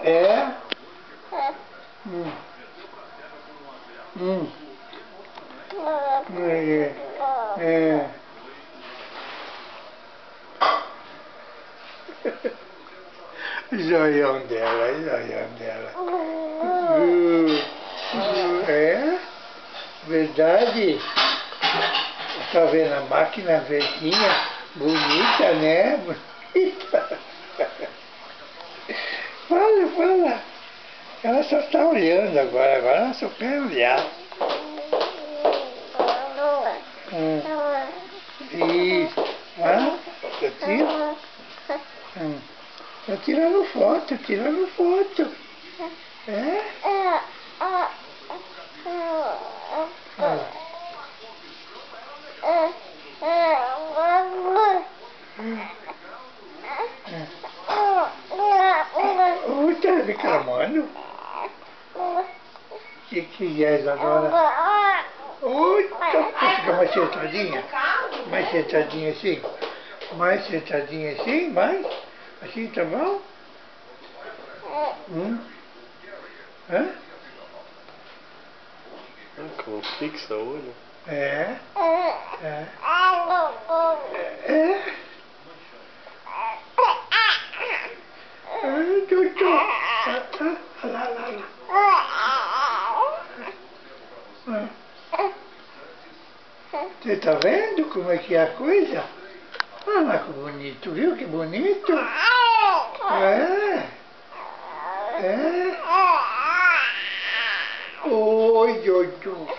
É? Hum. Hum. É. Joião dela, joião dela. É? Verdade? Tá vendo a máquina verdinha? Bonita, né? Bonita. Fala, fala. Ela só está olhando agora ela só quer olhar. Isso. Ah, tá tirando? Tá tirando foto, tirando foto. É? Oi, tá reclamando? O que é, Isadora? Oi, tá ficar mais sentadinha? Mais sentadinha assim? Mais sentadinha assim? Mais? Assim tá bom? Hã? Como fixa o olho? É. É. É. Doutor. Lá, lá, lá. Você tá vendo como é que é a coisa? Olha que bonito, viu que bonito? É. É. Oi, doutor.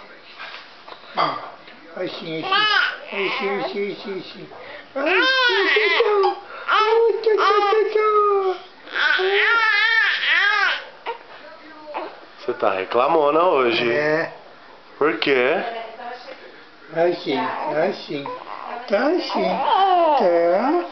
Assim, assim. Assim. Ai, doutor. Ai, doutor. Você tá reclamona hoje. É. Por quê? Assim. Tá assim. Tá.